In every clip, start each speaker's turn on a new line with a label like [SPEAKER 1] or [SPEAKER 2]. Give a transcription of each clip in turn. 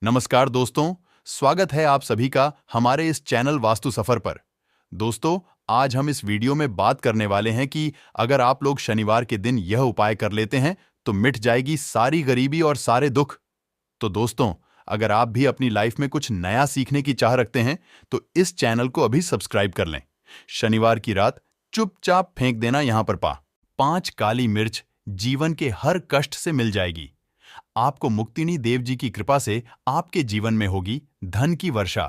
[SPEAKER 1] नमस्कार दोस्तों, स्वागत है आप सभी का हमारे इस चैनल वास्तु सफर पर। दोस्तों, आज हम इस वीडियो में बात करने वाले हैं कि अगर आप लोग शनिवार के दिन यह उपाय कर लेते हैं तो मिट जाएगी सारी गरीबी और सारे दुख। तो दोस्तों, अगर आप भी अपनी लाइफ में कुछ नया सीखने की चाह रखते हैं तो इस चैनल को अभी सब्सक्राइब कर लें। शनिवार की रात चुपचाप फेंक देना यहां पर 5 काली मिर्च जीवन के हर कष्ट से मिल जाएगी। आपको मुक्तिनी देव जी की कृपा से आपके जीवन में होगी धन की वर्षा।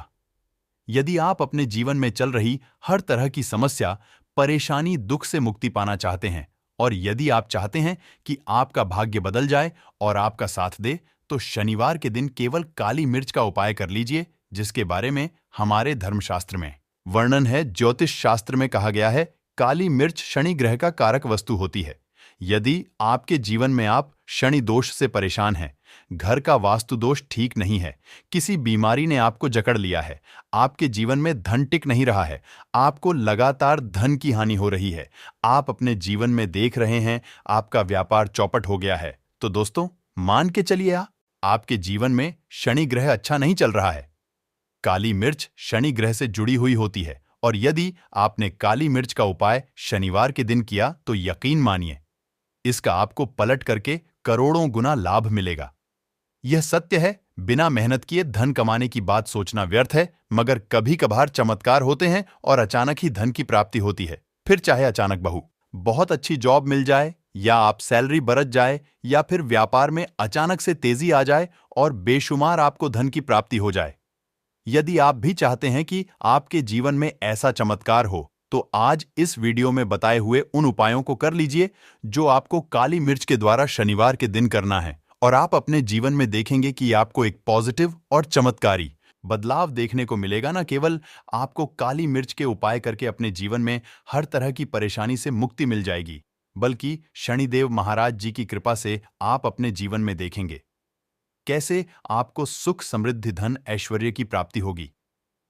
[SPEAKER 1] यदि आप अपने जीवन में चल रही हर तरह की समस्या, परेशानी, दुख से मुक्ति पाना चाहते हैं और यदि आप चाहते हैं कि आपका भाग्य बदल जाए और आपका साथ दे, तो शनिवार के दिन केवल काली मिर्च का उपाय कर लीजिए, जिसके बारे में हमारे धर्मशास्त्र में वर्णन है। ज्योतिष शास्त्र में कहा गया है, काली मिर्च शनि ग्रह का कारक वस्तु होती है। यदि आपके जीवन में आप शनि दोष से परेशान हैं, घर का वास्तु दोष ठीक नहीं है, किसी बीमारी ने आपको जकड़ लिया है, आपके जीवन में धन टिक नहीं रहा है, आपको लगातार धन की हानि हो रही है, आप अपने जीवन में देख रहे हैं आपका व्यापार चौपट हो गया है, तो दोस्तों मान के चलिए आपके जीवन में शनि ग्रह अच्छा नहीं चल रहा है। काली मिर्च शनि ग्रह से जुड़ी हुई होती है और यदि आपने काली मिर्च का उपाय शनिवार के दिन किया तो यकीन मानिए, इसका आपको पलट करके करोड़ों गुना लाभ मिलेगा। यह सत्य है, बिना मेहनत किए धन कमाने की बात सोचना व्यर्थ है, मगर कभी कभार चमत्कार होते हैं और अचानक ही धन की प्राप्ति होती है। फिर चाहे अचानक बहुत अच्छी जॉब मिल जाए, या आप सैलरी बरत जाए, या फिर व्यापार में अचानक से तेजी आ जाए और बेशुमार आपको धन की प्राप्ति हो जाए। यदि आप भी चाहते हैं कि आपके जीवन में ऐसा चमत्कार हो, तो आज इस वीडियो में बताए हुए उन उपायों को कर लीजिए जो आपको काली मिर्च के द्वारा शनिवार के दिन करना है, और आप अपने जीवन में देखेंगे कि आपको एक पॉजिटिव और चमत्कारी बदलाव देखने को मिलेगा। न केवल आपको काली मिर्च के उपाय करके अपने जीवन में हर तरह की परेशानी से मुक्ति मिल जाएगी, बल्कि शनिदेव महाराज जी की कृपा से आप अपने जीवन में देखेंगे कैसे आपको सुख, समृद्धि, धन, ऐश्वर्य की प्राप्ति होगी।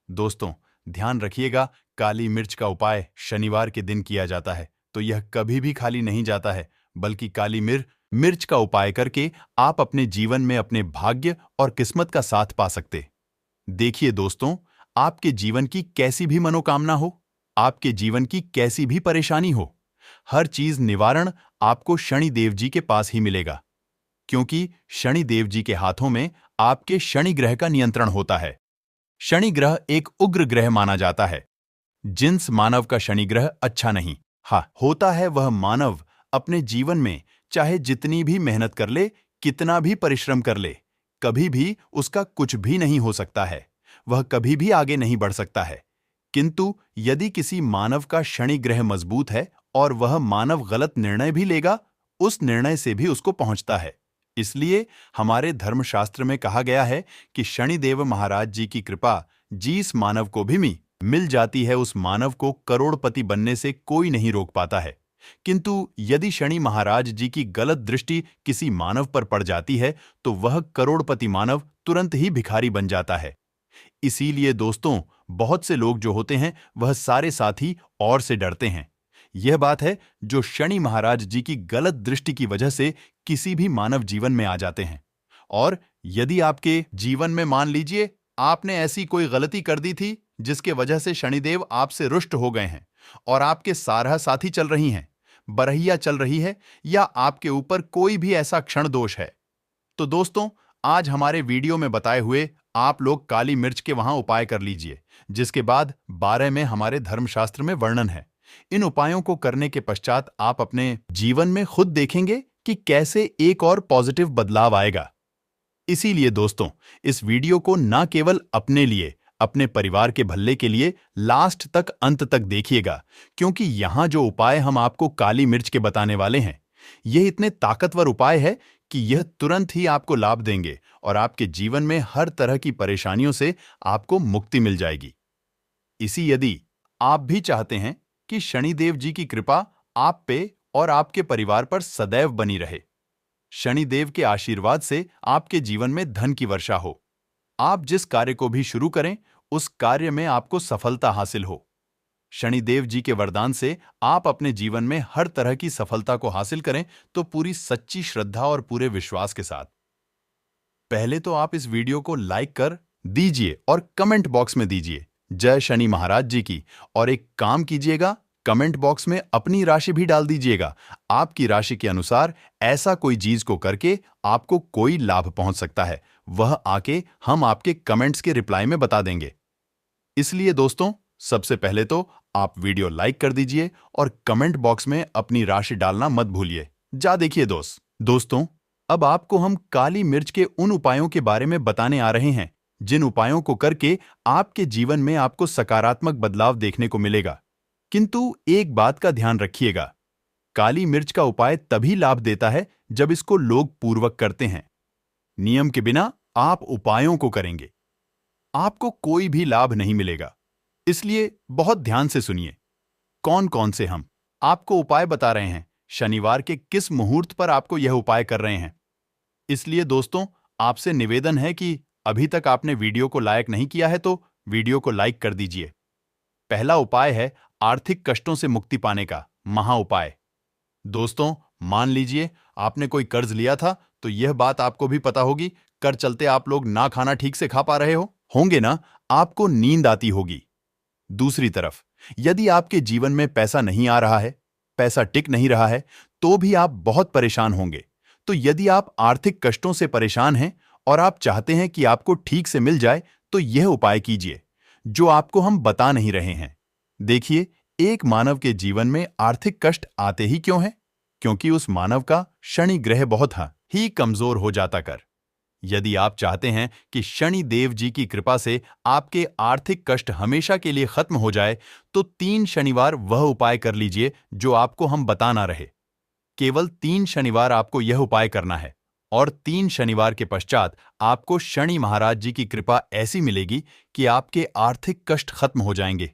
[SPEAKER 1] दोस्तों ध्यान रखिएगा, काली मिर्च का उपाय शनिवार के दिन किया जाता है तो यह कभी भी खाली नहीं जाता है, बल्कि काली मिर्च का उपाय करके आप अपने जीवन में अपने भाग्य और किस्मत का साथ पा सकते। देखिए दोस्तों, आपके जीवन की कैसी भी मनोकामना हो, आपके जीवन की कैसी भी परेशानी हो, हर चीज निवारण आपको शनि देव जी के पास ही मिलेगा, क्योंकि शनि देव जी के हाथों में आपके शनि ग्रह का नियंत्रण होता है। शनि ग्रह एक उग्र ग्रह माना जाता है। जिन्स मानव का शनि ग्रह अच्छा नहीं होता है, वह मानव अपने जीवन में चाहे जितनी भी मेहनत कर ले, कितना भी परिश्रम कर ले, कभी भी उसका कुछ भी नहीं हो सकता है, वह कभी भी आगे नहीं बढ़ सकता है। किंतु यदि किसी मानव का शनि ग्रह मजबूत है और वह मानव गलत निर्णय भी लेगा, उस निर्णय से भी उसको पहुंचता है। इसलिए हमारे धर्मशास्त्र में कहा गया है कि शनिदेव महाराज जी की कृपा जिस मानव को भी मिल जाती है, उस मानव को करोड़पति बनने से कोई नहीं रोक पाता है। किंतु यदि शनि महाराज जी की गलत दृष्टि किसी मानव पर पड़ जाती है तो वह करोड़पति मानव तुरंत ही भिखारी बन जाता है। इसीलिए दोस्तों, बहुत से लोग जो होते हैं वह सारे साथी और से डरते हैं। यह बात है जो शनि महाराज जी की गलत दृष्टि की वजह से किसी भी मानव जीवन में आ जाते हैं। और यदि आपके जीवन में मान लीजिए आपने ऐसी कोई गलती कर दी थी जिसके वजह से शनिदेव आपसे रुष्ट हो गए हैं और आपके सारह साथी चल रही हैं, बरहिया चल रही है, या आपके ऊपर कोई भी ऐसा क्षण दोष है, तो दोस्तों आज हमारे वीडियो में बताए हुए आप लोग काली मिर्च के वहां उपाय कर लीजिए, जिसके बाद 12 में हमारे धर्मशास्त्र में वर्णन है। इन उपायों को करने के पश्चात आप अपने जीवन में खुद देखेंगे कि कैसे एक और पॉजिटिव बदलाव आएगा। इसीलिए दोस्तों, इस वीडियो को ना केवल अपने लिए, अपने परिवार के भले के लिए लास्ट तक, अंत तक देखिएगा, क्योंकि यहां जो उपाय हम आपको काली मिर्च के बताने वाले हैं, यह इतने ताकतवर उपाय है कि यह तुरंत ही आपको लाभ देंगे और आपके जीवन में हर तरह की परेशानियों से आपको मुक्ति मिल जाएगी। यदि आप भी चाहते हैं कि शनिदेव जी की कृपा आप पे और आपके परिवार पर सदैव बनी रहे, शनिदेव के आशीर्वाद से आपके जीवन में धन की वर्षा हो, आप जिस कार्य को भी शुरू करें उस कार्य में आपको सफलता हासिल हो, शनिदेव जी के वरदान से आप अपने जीवन में हर तरह की सफलता को हासिल करें, तो पूरी सच्ची श्रद्धा और पूरे विश्वास के साथ पहले तो आप इस वीडियो को लाइक कर दीजिए और कमेंट बॉक्स में दीजिए जय शनि महाराज जी की। और एक काम कीजिएगा, कमेंट बॉक्स में अपनी राशि भी डाल दीजिएगा। आपकी राशि के अनुसार ऐसा कोई चीज को करके आपको कोई लाभ पहुंच सकता है, वह आके हम आपके कमेंट्स के रिप्लाई में बता देंगे। इसलिए दोस्तों, सबसे पहले तो आप वीडियो लाइक कर दीजिए और कमेंट बॉक्स में अपनी राशि डालना मत भूलिए। जा देखिए दोस्तों, अब आपको हम काली मिर्च के उन उपायों के बारे में बताने आ रहे हैं जिन उपायों को करके आपके जीवन में आपको सकारात्मक बदलाव देखने को मिलेगा। किंतु एक बात का ध्यान रखिएगा, काली मिर्च का उपाय तभी लाभ देता है जब इसको लोग पूर्वक करते हैं। नियम के बिना आप उपायों को करेंगे, आपको कोई भी लाभ नहीं मिलेगा। इसलिए बहुत ध्यान से सुनिए। कौन कौन से हम आपको उपाय बता रहे हैं, शनिवार के किस मुहूर्त पर आपको यह उपाय कर रहे हैं। इसलिए दोस्तों, आपसे निवेदन है कि अभी तक आपने वीडियो को लाइक नहीं किया है तो वीडियो को लाइक कर दीजिए। पहला उपाय है आर्थिक कष्टों से मुक्ति पाने का महा उपाय। दोस्तों, मान लीजिए आपने कोई कर्ज लिया था, तो यह बात आपको भी पता होगी, कर्ज चलते आप लोग ना खाना ठीक से खा पा रहे होंगे ना, आपको नींद आती होगी। दूसरी तरफ, यदि आपके जीवन में पैसा नहीं आ रहा है, पैसा टिक नहीं रहा है, तो भी आप बहुत परेशान होंगे। तो यदि आप आर्थिक कष्टों से परेशान हैं और आप चाहते हैं कि आपको ठीक से मिल जाए, तो यह उपाय कीजिए जो आपको हम बता नहीं रहे हैं। देखिए, एक मानव के जीवन में आर्थिक कष्ट आते ही क्यों हैं? क्योंकि उस मानव का शनि ग्रह बहुत ही कमजोर हो जाता कर। यदि आप चाहते हैं कि शनि देव जी की कृपा से आपके आर्थिक कष्ट हमेशा के लिए खत्म हो जाए, तो 3 शनिवार वह उपाय कर लीजिए जो आपको हम बता ना रहे। केवल 3 शनिवार आपको यह उपाय करना है और 3 शनिवार के पश्चात आपको शनि महाराज जी की कृपा ऐसी मिलेगी कि आपके आर्थिक कष्ट खत्म हो जाएंगे।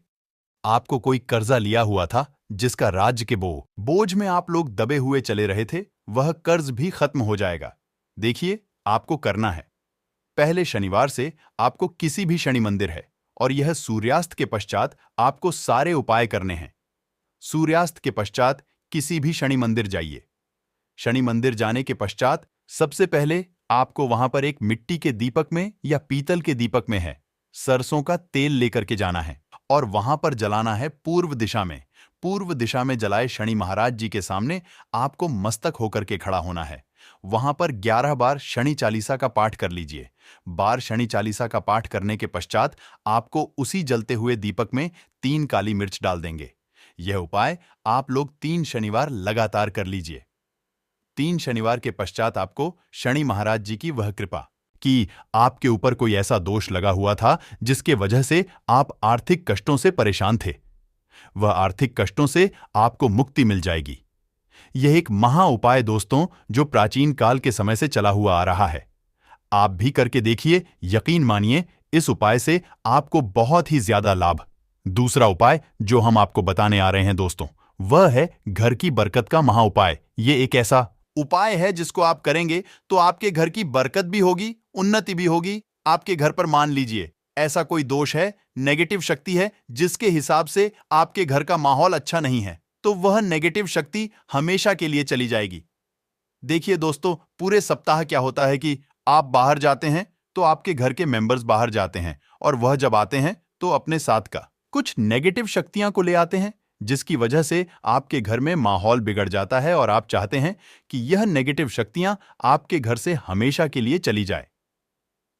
[SPEAKER 1] आपको कोई कर्जा लिया हुआ था जिसका राज्य के बोझ में आप लोग दबे हुए चले रहे थे, वह कर्ज भी खत्म हो जाएगा। देखिए, आपको करना है, पहले शनिवार से आपको किसी भी शनि मंदिर है और यह सूर्यास्त के पश्चात आपको सारे उपाय करने हैं। सूर्यास्त के पश्चात किसी भी शनि मंदिर जाइए। शनि मंदिर जाने के पश्चात सबसे पहले आपको वहां पर एक मिट्टी के दीपक में या पीतल के दीपक में है सरसों का तेल लेकर के जाना है और वहां पर जलाना है पूर्व दिशा में। पूर्व दिशा में जलाए शनि महाराज जी के सामने आपको मस्तक होकर के खड़ा होना है। वहां पर 11 बार शनि चालीसा का पाठ कर लीजिए। बार शनि चालीसा का पाठ करने के पश्चात आपको उसी जलते हुए दीपक में 3 काली मिर्च डाल देंगे। यह उपाय आप लोग 3 शनिवार लगातार कर लीजिए। 3 शनिवार के पश्चात आपको शनि महाराज जी की वह कृपा कि आपके ऊपर कोई ऐसा दोष लगा हुआ था जिसके वजह से आप आर्थिक कष्टों से परेशान थे, वह आर्थिक कष्टों से आपको मुक्ति मिल जाएगी। यह एक महा उपाय दोस्तों, जो प्राचीन काल के समय से चला हुआ आ रहा है। आप भी करके देखिए, यकीन मानिए इस उपाय से आपको बहुत ही ज्यादा लाभ। दूसरा उपाय जो हम आपको बताने आ रहे हैं दोस्तों, वह है घर की बरकत का महा उपाय। ये एक ऐसा उपाय है जिसको आप करेंगे तो आपके घर की बरकत भी होगी, उन्नति भी होगी। आपके घर पर मान लीजिए ऐसा कोई दोष है, नेगेटिव शक्ति है जिसके हिसाब से आपके घर का माहौल अच्छा नहीं है, तो वह नेगेटिव शक्ति हमेशा के लिए चली जाएगी। देखिए दोस्तों, पूरे सप्ताह क्या होता है कि आप बाहर जाते हैं तो आपके घर के मेंबर्स बाहर जाते हैं और वह जब आते हैं तो अपने साथ का कुछ नेगेटिव शक्तियां को ले आते हैं, जिसकी वजह से आपके घर में माहौल बिगड़ जाता है और आप चाहते हैं कि यह नेगेटिव शक्तियां आपके घर से हमेशा के लिए चली जाए।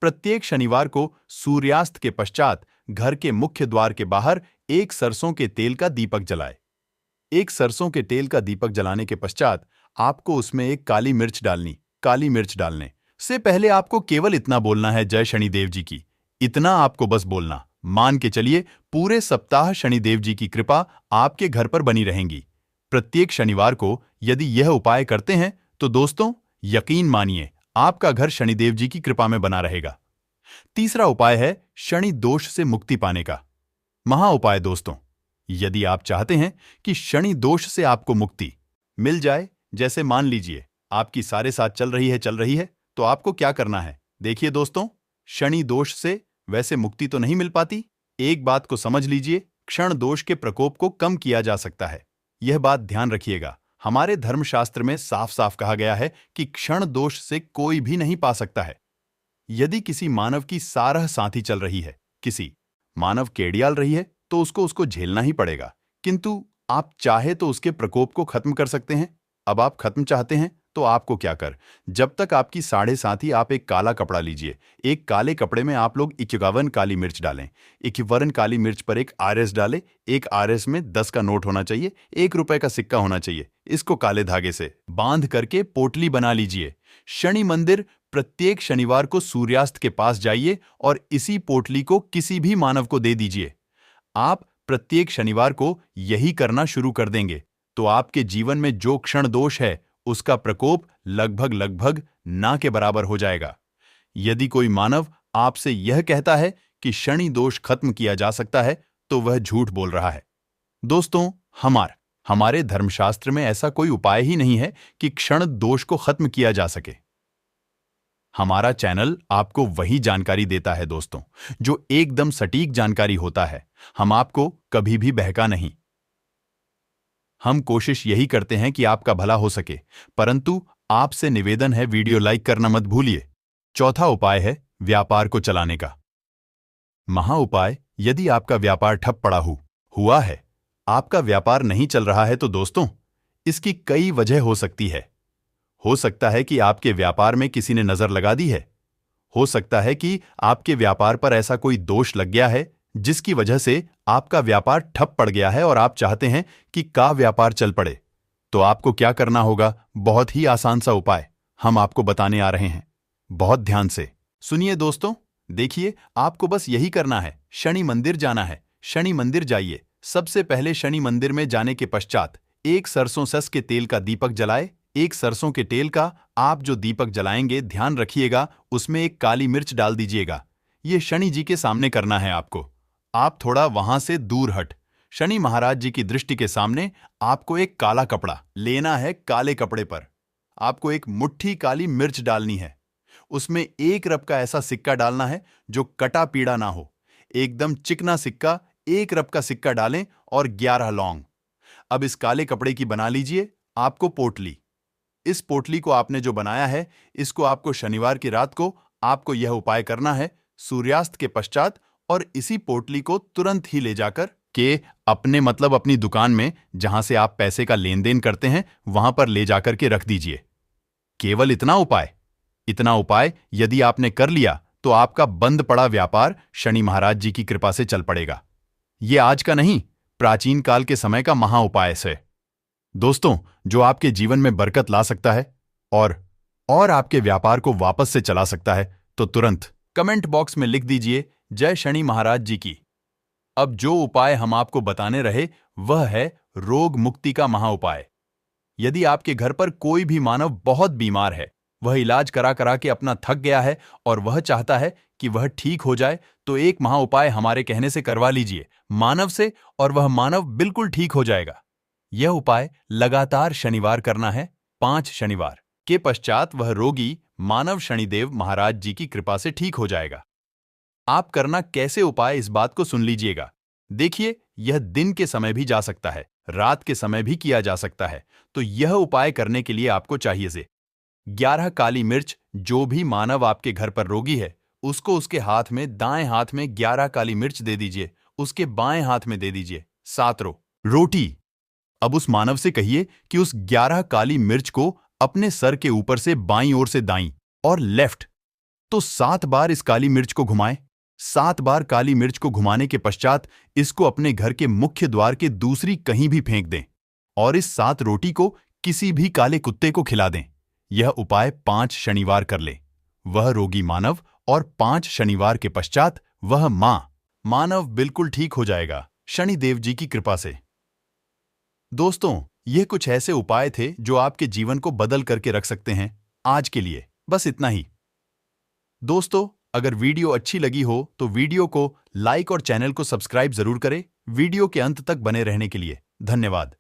[SPEAKER 1] प्रत्येक शनिवार को सूर्यास्त के पश्चात घर के मुख्य द्वार के बाहर एक सरसों के तेल का दीपक जलाए। एक सरसों के तेल का दीपक जलाने के पश्चात आपको उसमें एक काली मिर्च डालनी। काली मिर्च डालने से पहले आपको केवल इतना बोलना है, जय शनिदेव जी की। इतना आपको बस बोलना। मान के चलिए पूरे सप्ताह शनिदेव जी की कृपा आपके घर पर बनी रहेंगी। प्रत्येक शनिवार को यदि यह उपाय करते हैं तो दोस्तों यकीन मानिए आपका घर शनिदेव जी की कृपा में बना रहेगा। तीसरा उपाय है शनि दोष से मुक्ति पाने का महा उपाय। दोस्तों, यदि आप चाहते हैं कि शनि दोष से आपको मुक्ति मिल जाए, जैसे मान लीजिए आपकी सारे साथ चल रही है, तो आपको क्या करना है? देखिए दोस्तों, शनि दोष से वैसे मुक्ति तो नहीं मिल पाती। एक बात को समझ लीजिए, क्षण दोष के प्रकोप को कम किया जा सकता है। यह बात ध्यान रखिएगा। हमारे धर्मशास्त्र में साफ साफ कहा गया है कि क्षण दोष से कोई भी नहीं पा सकता है। यदि किसी मानव की सारह सांति चल रही है, किसी मानव केड़ियाल रही है, तो उसको झेलना ही पड़ेगा। किंतु आप चाहे तो उसके प्रकोप को खत्म कर सकते हैं। अब आप खत्म चाहते हैं तो आपको क्या कर, जब तक आपकी साढ़े साथ ही आप एक काला कपड़ा लीजिए। एक काले कपड़े में आप लोग 51 काली मिर्च डालें। 51 काली मिर्च पर एक आरएस डालें। एक आरएस में 10 का नोट होना चाहिए, 1 रुपए का सिक्का होना चाहिए। इसको काले धागे से बांध करके पोटली बना लीजिए। शनि मंदिर प्रत्येक शनिवार को सूर्यास्त के पास जाइए और इसी पोटली को किसी भी मानव को दे दीजिए। आप प्रत्येक शनिवार को यही करना शुरू कर देंगे तो आपके जीवन में जो क्षण दोष है उसका प्रकोप लगभग ना के बराबर हो जाएगा। यदि कोई मानव आपसे यह कहता है कि शनि दोष खत्म किया जा सकता है तो वह झूठ बोल रहा है। दोस्तों, हमारे धर्मशास्त्र में ऐसा कोई उपाय ही नहीं है कि क्षण दोष को खत्म किया जा सके। हमारा चैनल आपको वही जानकारी देता है दोस्तों, जो एकदम सटीक जानकारी होता है। हम आपको कभी भी बहका नहीं। हम कोशिश यही करते हैं कि आपका भला हो सके, परंतु आपसे निवेदन है वीडियो लाइक करना मत भूलिए। चौथा उपाय है व्यापार को चलाने का महा उपाय। यदि आपका व्यापार ठप पड़ा हुआ है, आपका व्यापार नहीं चल रहा है, तो दोस्तों इसकी कई वजह हो सकती है। हो सकता है कि आपके व्यापार में किसी ने नजर लगा दी है। हो सकता है कि आपके व्यापार पर ऐसा कोई दोष लग गया है जिसकी वजह से आपका व्यापार ठप पड़ गया है और आप चाहते हैं कि व्यापार चल पड़े। तो आपको क्या करना होगा? बहुत ही आसान सा उपाय हम आपको बताने आ रहे हैं। बहुत ध्यान से सुनिए दोस्तों। देखिए, आपको बस यही करना है, शनि मंदिर जाना है। शनि मंदिर जाइए। सबसे पहले शनि मंदिर में जाने के पश्चात एक सरसों सस के तेल का दीपक जलाए। एक सरसों के तेल का आप जो दीपक जलाएंगे, ध्यान रखिएगा उसमें एक काली मिर्च डाल दीजिएगा। ये शनि जी के सामने करना है आपको। आप थोड़ा वहां से दूर हट शनि महाराज जी की दृष्टि के सामने आपको एक काला कपड़ा लेना है। काले कपड़े पर आपको एक मुट्ठी काली मिर्च डालनी है। उसमें 1 रब का ऐसा सिक्का डालना है जो कटा पीड़ा ना हो। एकदम चिकना सिक्का, 1 रब का सिक्का डालें और 11 लौंग। अब इस काले कपड़े की बना लीजिए आपको पोटली। इस पोटली को आपने जो बनाया है, इसको आपको शनिवार की रात को आपको यह उपाय करना है सूर्यास्त के पश्चात, और इसी पोटली को तुरंत ही ले जाकर के अपनी दुकान में, जहां से आप पैसे का लेन देन करते हैं, वहां पर ले जाकर के रख दीजिए। केवल इतना उपाय यदि आपने कर लिया तो आपका बंद पड़ा व्यापार शनि महाराज जी की कृपा से चल पड़ेगा। यह आज का नहीं, प्राचीन काल के समय का महा उपाय है दोस्तों, जो आपके जीवन में बरकत ला सकता है और आपके व्यापार को वापस से चला सकता है। तो तुरंत कमेंट बॉक्स में लिख दीजिए जय शनि महाराज जी की। अब जो उपाय हम आपको बताने रहे वह है रोग मुक्ति का महा उपाय। यदि आपके घर पर कोई भी मानव बहुत बीमार है, वह इलाज करा के अपना थक गया है और वह चाहता है कि वह ठीक हो जाए, तो एक महा उपाय हमारे कहने से करवा लीजिए मानव से, और वह मानव बिल्कुल ठीक हो जाएगा। यह उपाय लगातार शनिवार करना है। 5 शनिवार के पश्चात वह रोगी मानव शनिदेव महाराज जी की कृपा से ठीक हो जाएगा। आप करना कैसे उपाय, इस बात को सुन लीजिएगा। देखिए, यह दिन के समय भी जा सकता है, रात के समय भी किया जा सकता है। तो यह उपाय करने के लिए आपको चाहिए से 11 काली मिर्च। जो भी मानव आपके घर पर रोगी है, उसको उसके हाथ में, दाएं हाथ में 11 काली मिर्च दे दीजिए, उसके बाएं हाथ में दे दीजिए 7 रोटी। अब उस मानव से कहिए कि उस 11 काली मिर्च को अपने सर के ऊपर से बाईं ओर से दाईं और लेफ्ट तो 7 बार इस काली मिर्च को घुमाएं। 7 बार काली मिर्च को घुमाने के पश्चात इसको अपने घर के मुख्य द्वार के दूसरी कहीं भी फेंक दें और इस 7 रोटी को किसी भी काले कुत्ते को खिला दें। यह उपाय 5 शनिवार कर ले वह रोगी मानव, और 5 शनिवार के पश्चात वह मानव बिल्कुल ठीक हो जाएगा शनिदेव जी की कृपा से। दोस्तों, ये कुछ ऐसे उपाय थे जो आपके जीवन को बदल करके रख सकते हैं। आज के लिए बस इतना ही। दोस्तों, अगर वीडियो अच्छी लगी हो तो वीडियो को लाइक और चैनल को सब्सक्राइब जरूर करें। वीडियो के अंत तक बने रहने के लिए धन्यवाद।